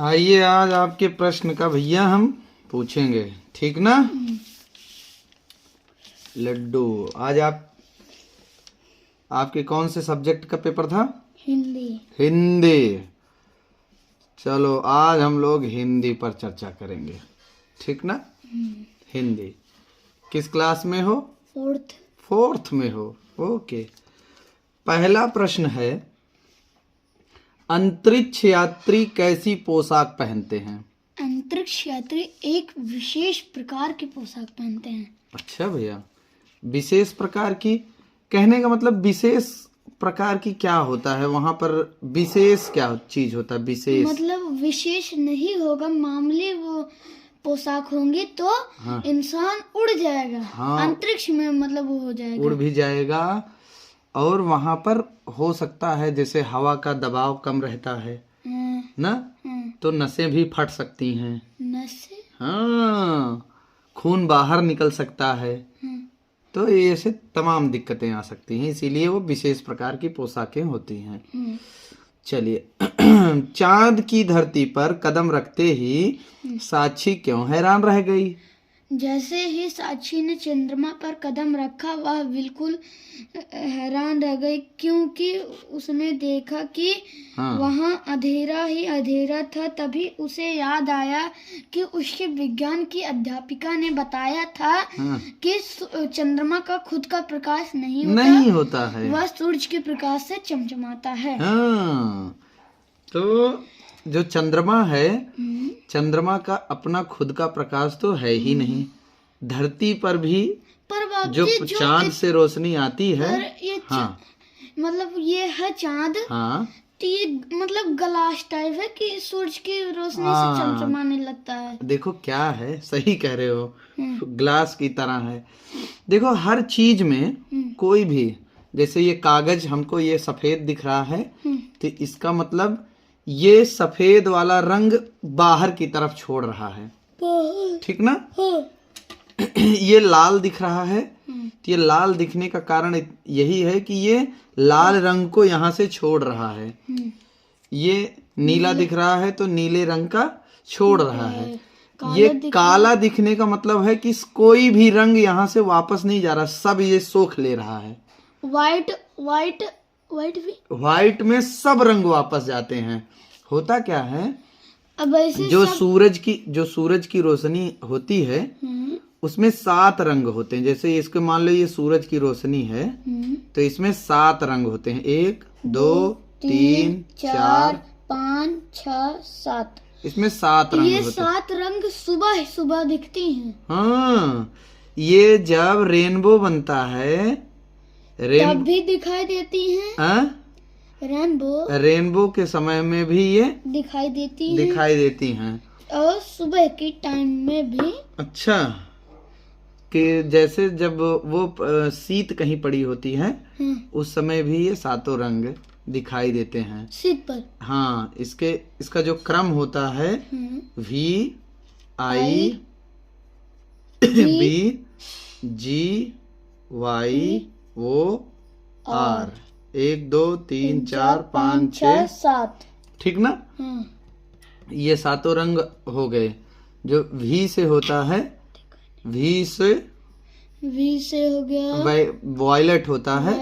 आइए आज आपके प्रश्न का भैया हम पूछेंगे, ठीक ना। लड्डू, आज आपके कौन से सब्जेक्ट का पेपर था? हिंदी। हिंदी। चलो आज हम लोग हिंदी पर चर्चा करेंगे, ठीक ना। हिंदी किस क्लास में हो? फोर्थ में हो, ओके। पहला प्रश्न है, अंतरिक्ष यात्री कैसी पोशाक पहनते हैं? अंतरिक्ष यात्री एक विशेष प्रकार की पोशाक पहनते हैं। अच्छा भैया, विशेष प्रकार की कहने का मतलब विशेष प्रकार की क्या होता है? वहां पर विशेष क्या चीज होता है? विशेष मतलब विशेष नहीं होगा, मामूली वो पोशाक होंगी तो हाँ। इंसान उड़ जाएगा। हाँ। अंतरिक्ष में मतलब वो हो जाएगा, उड़ भी जाएगा। और वहां पर हो सकता है जैसे हवा का दबाव कम रहता है ना, तो नसें भी फट सकती हैं। नसें? हाँ, खून बाहर निकल सकता है। तो ये ऐसे तमाम दिक्कतें आ सकती हैं, इसीलिए वो विशेष प्रकार की पोशाकें होती हैं। चलिए, चांद की धरती पर कदम रखते ही साक्षी क्यों हैरान रह गई? जैसे ही साक्षी ने चंद्रमा पर कदम रखा वह बिल्कुल हैरान रह गई, क्योंकि उसने देखा कि हाँ। वहाँ अंधेरा ही अंधेरा था। तभी उसे याद आया कि उसके विज्ञान की अध्यापिका ने बताया था कि चंद्रमा का खुद का प्रकाश नहीं होता है, वह सूरज के प्रकाश से चमचमाता है। हाँ। तो जो चंद्रमा है, चंद्रमा का अपना खुद का प्रकाश तो है ही नहीं। धरती पर भी पर जो चांद से रोशनी आती है, ये हाँ, मतलब ये है चांद, हाँ, तो ये मतलब ग्लास टाइप है कि सूरज की रोशनी हाँ। से चमचमाने लगता है। देखो क्या है, सही कह रहे हो, ग्लास की तरह है। देखो हर चीज में कोई भी, जैसे ये कागज हमको ये सफेद दिख रहा है, तो इसका मतलब ये सफेद वाला रंग बाहर की तरफ छोड़ रहा है, ठीक ना। ये लाल दिख रहा है, तो ये लाल दिखने का कारण यही है कि ये लाल रंग को यहाँ से छोड़ रहा है। ये नीला दिख रहा है तो नीले रंग का छोड़ रहा है। ये काला दिखने का मतलब है कि कोई भी रंग यहाँ से वापस नहीं जा रहा, सब ये सोख ले रहा है। व्हाइट में सब रंग वापस जाते हैं। होता क्या है, अब ऐसे जो सूरज की रोशनी होती है उसमें 7 रंग होते हैं। जैसे इसके मान लो ये सूरज की रोशनी है, तो इसमें 7 रंग होते हैं। 1 2 3 4 5 6 7, इसमें 7 रंग ये होते हैं। 7 रंग सुबह सुबह दिखती हैं। हाँ, ये जब रेनबो बनता है, तब भी दिखाई देती हैं। रेनबो के समय में भी ये दिखाई देती हैं और सुबह के टाइम में भी। अच्छा, कि जैसे जब वो शीत कहीं पड़ी होती है उस समय भी ये 7 रंग दिखाई देते हैं शीत पर। हाँ, इसका जो क्रम होता है VI B G Y O R, 1 2 3 4 5 6 7, ठीक ना। ये 7 रंग हो गए। जो V से होता है, V से हो गया वॉयलेट होता है,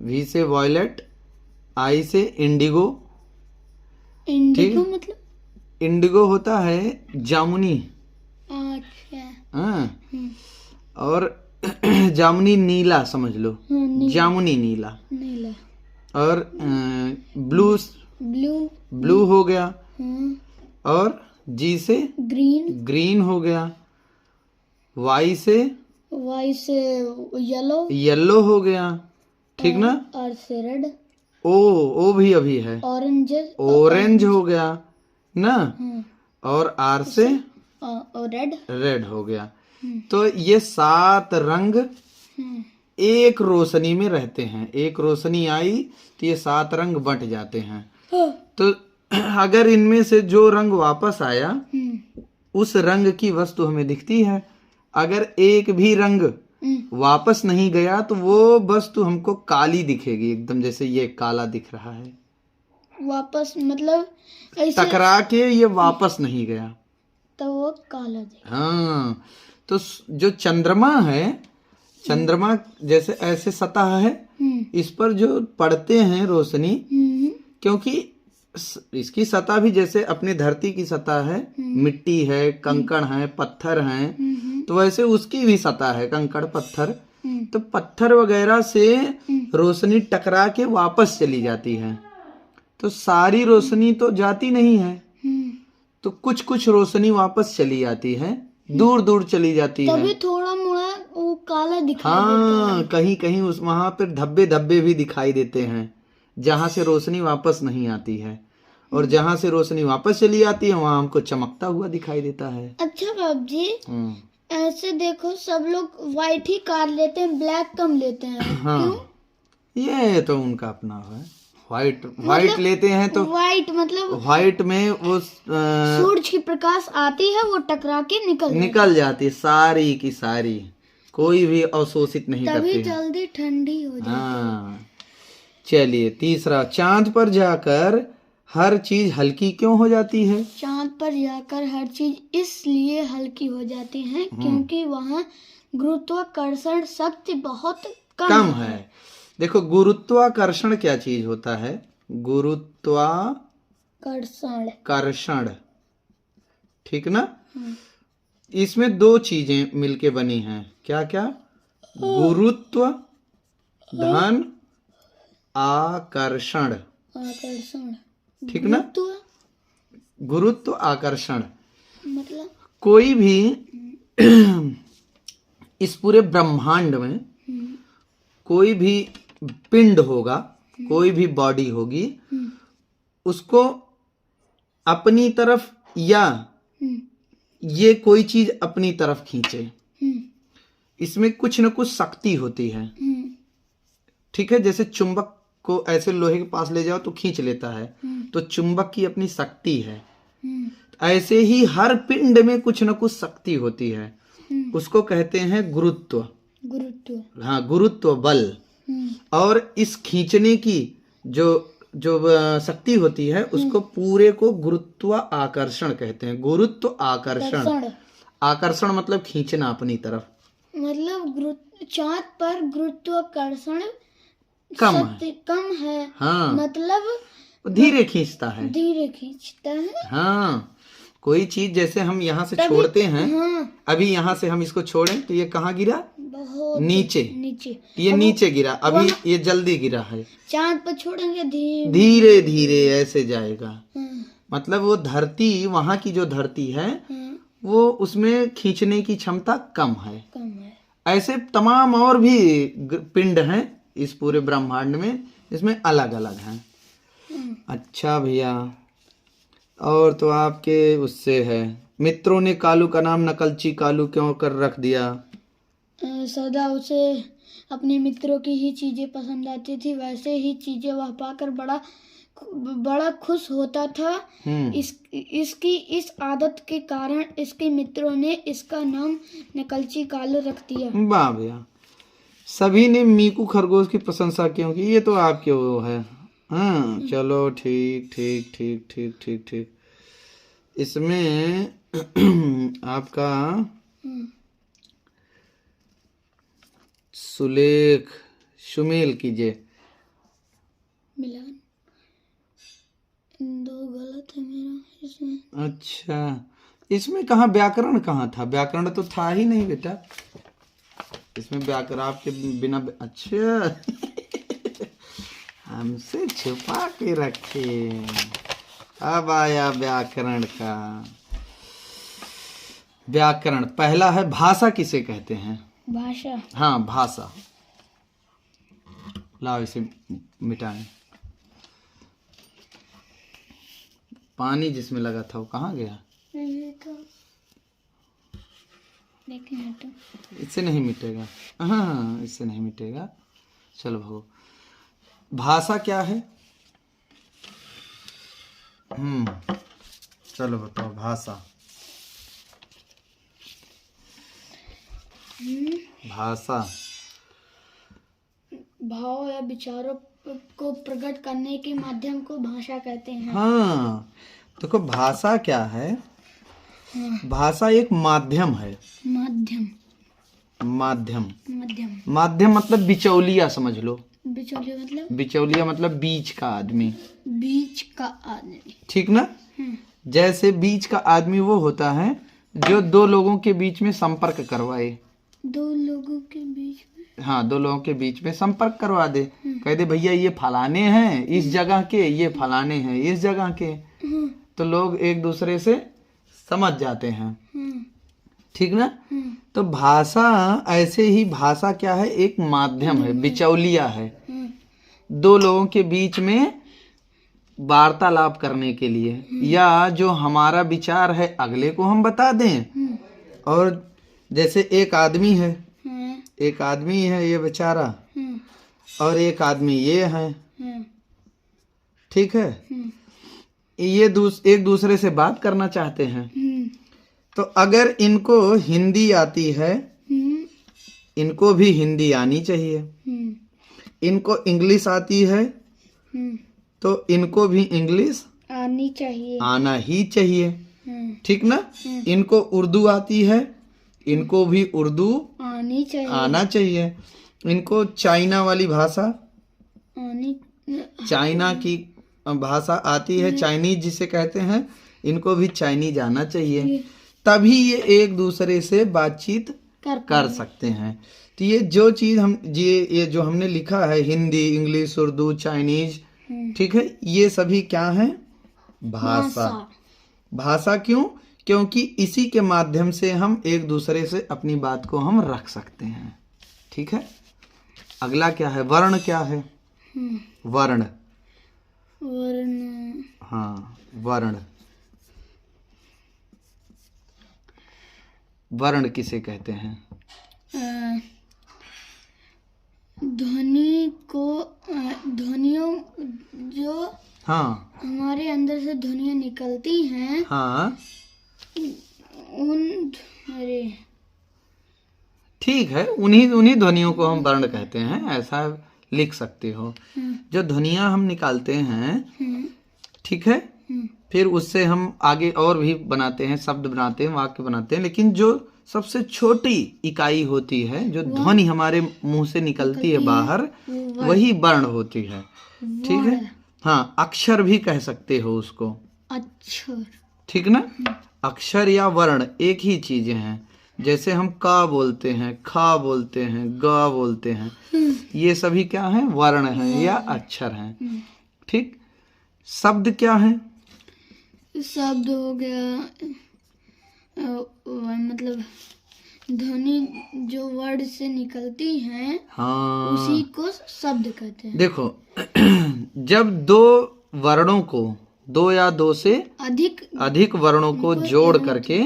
V से वॉयलेट, I से इंडिगो मतलब इंडिगो होता है जामुनी। अच्छा। हाँ, और जामुनी नीला समझ लो, जामुनी नीला। और ब्लू हो गया। और G से ग्रीन हो गया। Y से येलो हो गया, ठीक ना। और से रेड। ओ भी अभी है, ऑरेंज हो गया ना। और R से रेड हो गया। तो ये 7 रंग एक रोशनी में रहते हैं। एक रोशनी आई तो ये 7 रंग बंट जाते हैं। तो अगर इनमें से जो रंग वापस आया उस रंग की वस्तु हमें दिखती है। अगर एक भी रंग वापस नहीं गया तो वो वस्तु हमको काली दिखेगी एकदम, जैसे ये काला दिख रहा है। वापस मतलब ऐसे टकरा के ये वापस नहीं गया, तो वो काला दिखा। हाँ। तो जो चंद्रमा है, चंद्रमा जैसे ऐसे सतह है, इस पर जो पड़ते हैं रोशनी, क्योंकि इसकी सतह भी जैसे अपनी धरती की सतह है, मिट्टी है, कंकड़ है, पत्थर हैं, तो वैसे उसकी भी सतह है, कंकड़ पत्थर। तो पत्थर वगैरह से रोशनी टकरा के वापस चली जाती है। तो सारी रोशनी तो जाती नहीं है, तो कुछ कुछ रोशनी वापस चली आती है, दूर दूर चली जाती है। तभी थोड़ा मोड़ा वो काला दिखाई हाँ, कहीं कहीं उस वहां पर धब्बे धब्बे भी दिखाई देते हैं, जहां से रोशनी वापस नहीं आती है। और जहां से रोशनी वापस चली आती है वहां हमको चमकता हुआ दिखाई देता है। अच्छा बाबू जी, ऐसे देखो सब लोग व्हाइट ही कार लेते हैं, ब्लैक कम लेते हैं। हाँ, क्यों? ये तो उनका अपना है। व्हाइट लेते हैं तो व्हाइट मतलब व्हाइट में वो सूरज की प्रकाश आती है, वो टकरा के निकल जाती है सारी की सारी, कोई भी अवशोषित नहीं करती तभी है। जल्दी ठंडी हो जाती है। हाँ, चलिए तीसरा, चांद पर जाकर हर चीज हल्की क्यों हो जाती है? चांद पर जाकर हर चीज इसलिए हल्की हो जाती है क्योंकि वहाँ गुरुत्वाकर्षण शक्ति बहुत कम है। देखो, गुरुत्वाकर्षण क्या चीज होता है? गुरुत्वाकर्षण, ठीक ना? इसमें दो चीजें मिलके बनी हैं। क्या क्या? गुरुत्व धन आकर्षण, ठीक ना? गुरुत्व आकर्षण मतलब कोई भी इस पूरे ब्रह्मांड में कोई भी पिंड होगा, कोई भी बॉडी होगी, उसको अपनी तरफ या ये कोई चीज अपनी तरफ खींचे, इसमें कुछ न कुछ शक्ति होती है, ठीक है? जैसे चुंबक को ऐसे लोहे के पास ले जाओ तो खींच लेता है, तो चुंबक की अपनी शक्ति है। ऐसे ही हर पिंड में कुछ न कुछ शक्ति होती है, उसको कहते हैं गुरुत्व। हाँ, गुरुत्व बल। और इस खींचने की जो जो शक्ति होती है उसको पूरे को गुरुत्व आकर्षण कहते हैं। गुरुत्व आकर्षण, आकर्षण मतलब खींचना अपनी तरफ। मतलब चांद पर गुरुत्वाकर्षण कम है। हाँ, मतलब धीरे खींचता है, धीरे खींचता है। हाँ, कोई चीज जैसे हम यहाँ से छोड़ते हैं, हाँ, अभी यहाँ से हम इसको छोड़ें तो ये कहाँ गिरा? बहुत नीचे। ये नीचे गिरा, अभी ये जल्दी गिरा है। चांद पर छोड़ेंगे धीरे धीरे ऐसे जाएगा। मतलब वो धरती, वहां की जो धरती है वो उसमें खींचने की क्षमता कम है। ऐसे तमाम और भी पिंड हैं इस पूरे ब्रह्मांड में, इसमें अलग अलग हैं। अच्छा भैया, और तो आपके उससे है, मित्रों ने कालू का नाम नकलची कालू क्यों कर रख दिया? सदा उसे अपने मित्रों की ही चीजें पसंद आती थी, वैसे ही चीजें वह पाकर बड़ा खुश होता था। इसकी इस आदत के कारण इसके मित्रों ने इसका नाम नकलची कालू रख दिया। वाह भैया, सभी ने मीकू खरगोश की प्रशंसा क्यों की? ये तो आपके वो है। हाँ, चलो ठीक ठीक ठीक ठीक ठीक ठीक। इसमें आपका सुमेल कीजिए। मिलान दो गलत है मेरा इसमें। अच्छा, इसमें कहाँ व्याकरण कहाँ था? व्याकरण तो था ही नहीं बेटा इसमें, व्याकरण आपके बिना। अच्छा हमसे छुपा के रखे, अब आया व्याकरण का। व्याकरण पहला है, भाषा किसे कहते हैं? भाषा, हाँ, भाषा। लाओ इसे मिटाएं। पानी जिसमें लगा था वो कहाँ गया? इससे नहीं मिटेगा। हाँ, इससे नहीं मिटेगा। चलो भागो। भाषा क्या है? चलो बताओ भाषा। भाषा भाव या विचारों को प्रकट करने के माध्यम को भाषा कहते हैं। हाँ, देखो भाषा क्या है? भाषा एक माध्यम है। माध्यम माध्यम माध्यम माध्यम मतलब बिचौलिया समझ लो। बिचौलिया मतलब बिचौलिया मतलब बीच का आदमी, बीच का आदमी। ठीक ना? जैसे बीच का आदमी वो होता है जो दो लोगों के बीच में संपर्क करवाए। दो लोगों के बीच में, हाँ, दो लोगों के बीच में संपर्क करवा दे। कह दे भैया ये फलाने हैं इस जगह के, ये फलाने हैं इस जगह के, तो लोग एक दूसरे से समझ जाते हैं। ठीक ना? तो भाषा ऐसे ही, भाषा क्या है? एक माध्यम है, बिचौलिया है, दो लोगों के बीच में वार्तालाप करने के लिए, या जो हमारा विचार है अगले को हम बता दें। और जैसे एक आदमी है, एक आदमी है ये बेचारा, और एक आदमी ये है, ठीक है? ये एक दूसरे से बात करना चाहते हैं, तो अगर इनको हिंदी आती है, इनको भी हिंदी आनी चाहिए। इनको इंग्लिश आती है, तो इनको भी इंग्लिश आनी चाहिए, आना ही चाहिए। ठीक ना? इनको उर्दू आती है, इनको भी उर्दू आनी चाहिए, आना चाहिए। इनको चाइना वाली भाषा, आनी, चाइना की भाषा आती है, चाइनीज जिसे कहते हैं, इनको भी चाइनीज आना चाहिए। तभी ये एक दूसरे से बातचीत कर सकते हैं। तो ये जो चीज हम ये जो हमने लिखा है, हिंदी, इंग्लिश, उर्दू, चाइनीज, ठीक है, ये सभी क्या है? भाषा। भाषा क्यों? क्योंकि इसी के माध्यम से हम एक दूसरे से अपनी बात को हम रख सकते हैं। ठीक है? अगला क्या है? वर्ण क्या है? वर्ण। वर्ण, हाँ, वर्ण। वर्ण किसे कहते हैं? ध्वनि को, ध्वनियों जो हाँ, हमारे अंदर से ध्वनियाँ निकलती हैं, हाँ, उन, अरे ठीक है, उन्हीं ध्वनियों को हम वर्ण कहते हैं, ऐसा लिख सकते हो। जो ध्वनियाँ हम निकालते हैं, ठीक है, फिर उससे हम आगे और भी बनाते हैं, शब्द बनाते हैं, वाक्य बनाते हैं, लेकिन जो सबसे छोटी इकाई होती है, जो ध्वनि हमारे मुंह से निकलती है बाहर, वही वर्ण होती है। ठीक है? हाँ, अक्षर भी कह सकते हो उसको। अक्षर, ठीक ना? अक्षर या वर्ण एक ही चीजें हैं। जैसे हम का बोलते हैं, खा बोलते हैं, ग बोलते हैं, ये सभी क्या हैं? वर्ण हैं या अक्षर हैं। ठीक? शब्द क्या है? शब्द हो गया, मतलब ध्वनि जो वर्ड से निकलती हैं, हाँ, उसी को शब्द कहते हैं। देखो जब दो वर्णों को, दो या दो से अधिक वर्णों को जोड़ करके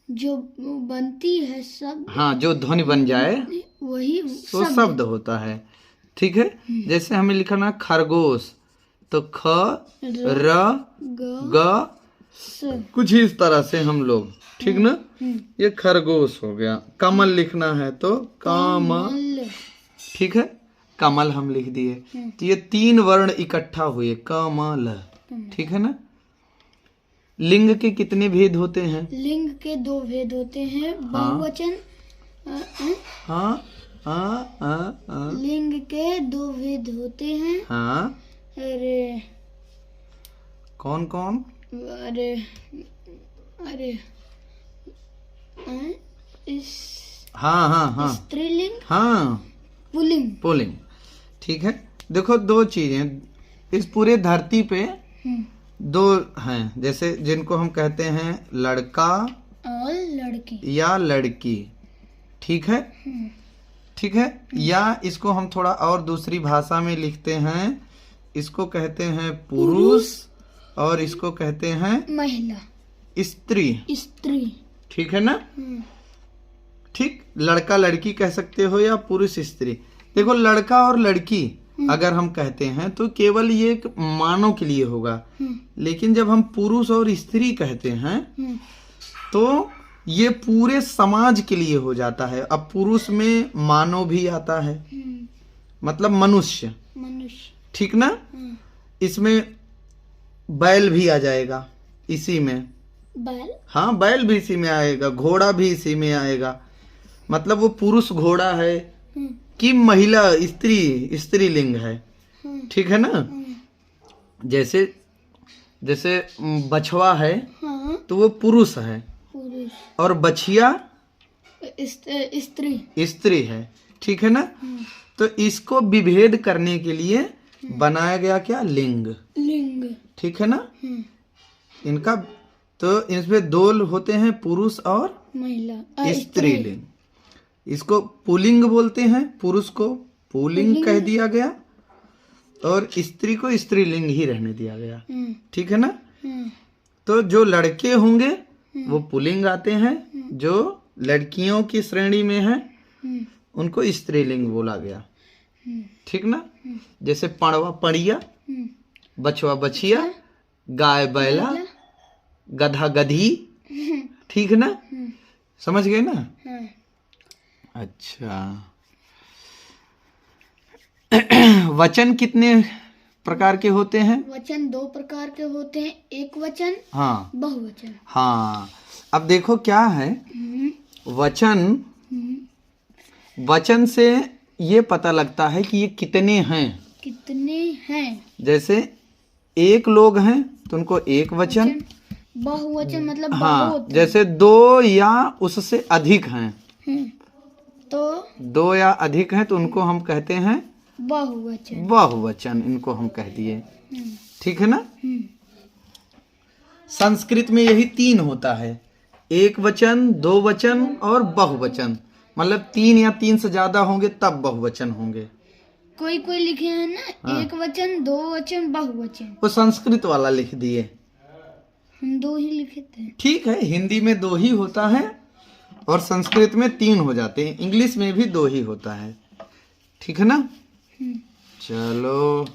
जो बनती है शब्द, हाँ, जो ध्वनि बन जाए, वही तो शब्द होता है। ठीक है? जैसे हमें लिखना खरगोश, तो ख र ग कुछ इस तरह से हम लोग, ठीक ना? ये खरगोश हो गया। कमल लिखना है तो कमल, ठीक है, कमल हम लिख दिए। तो ये तीन वर्ण इकट्ठा हुए, कमल। ठीक है ना? लिंग के कितने भेद होते हैं? लिंग के दो भेद होते हैं, बहुवचन। हाँ, लिंग के दो भेद होते हैं। हाँ, अरे कौन कौन? अरे अरे इस, हाँ हाँ हाँ, स्त्रीलिंग, हाँ, पुल्लिंग। ठीक है? देखो दो चीजें इस पूरे धरती पे दो हैं, जैसे जिनको हम कहते हैं लड़का और लड़की या लड़की। ठीक है? ठीक है? या इसको हम थोड़ा और दूसरी भाषा में लिखते हैं, इसको कहते हैं पुरुष और इसको कहते हैं महिला, स्त्री। ठीक है ना? ठीक, लड़का लड़की कह सकते हो या पुरुष स्त्री। देखो लड़का और लड़की अगर हम कहते हैं तो केवल ये एक मानव के लिए होगा, लेकिन जब हम पुरुष और स्त्री कहते हैं तो ये पूरे समाज के लिए हो जाता है। अब पुरुष में मानव भी आता है, मतलब मनुष्य। ठीक ना। इसमें बैल भी आ जाएगा इसी में। बैल? हाँ, बैल भी इसी में आएगा, घोड़ा भी इसी में आएगा। मतलब वो पुरुष घोड़ा है कि महिला स्त्रीलिंग है, ठीक है ना। जैसे जैसे बछवा है तो वो पुरुष है, और बछिया स्त्री है, ठीक है ना। तो इसको विभेद करने के लिए बनाया गया क्या, लिंग, ठीक है ना। इनका तो इसमें दो होते हैं, पुरुष और महिला, स्त्रीलिंग। इसको पुल्लिंग बोलते हैं, पुरुष को पुल्लिंग कह दिया गया और स्त्री को स्त्रीलिंग ही रहने दिया गया, ठीक है ना। तो जो लड़के होंगे वो पुल्लिंग आते हैं, जो लड़कियों की श्रेणी में है उनको स्त्रीलिंग बोला गया, ठीक ना। जैसे पड़वा पड़िया, बछवा बछिया, गाय बैला, गधा गधी, ठीक है ना। समझ गए ना। अच्छा, वचन कितने प्रकार के होते हैं? वचन 2 प्रकार के होते हैं, एक वचन, हाँ, बहुवचन। हाँ, अब देखो क्या है वचन से ये पता लगता है कि ये कितने हैं। जैसे एक लोग हैं तो उनको एक वचन, बहुवचन मतलब हाँ, बहुत। जैसे 2 या उससे अधिक हैं, तो 2 या अधिक हैं तो उनको हम कहते हैं बहुवचन, इनको हम कह दिए, ठीक है ना। संस्कृत में यही 3 होता है, एक वचन, 2 वचन और बहुवचन। मतलब 3 या 3 से ज्यादा होंगे तब बहुवचन होंगे। कोई लिखे हैं ना, एक वचन, 2 वचन, बहुवचन। वो संस्कृत वाला लिख दिए, हम 2 ही लिखे थे। ठीक है, हिंदी में 2 ही होता है और संस्कृत में 3 हो जाते हैं, इंग्लिश में भी 2 ही होता है, ठीक है ना। चलो।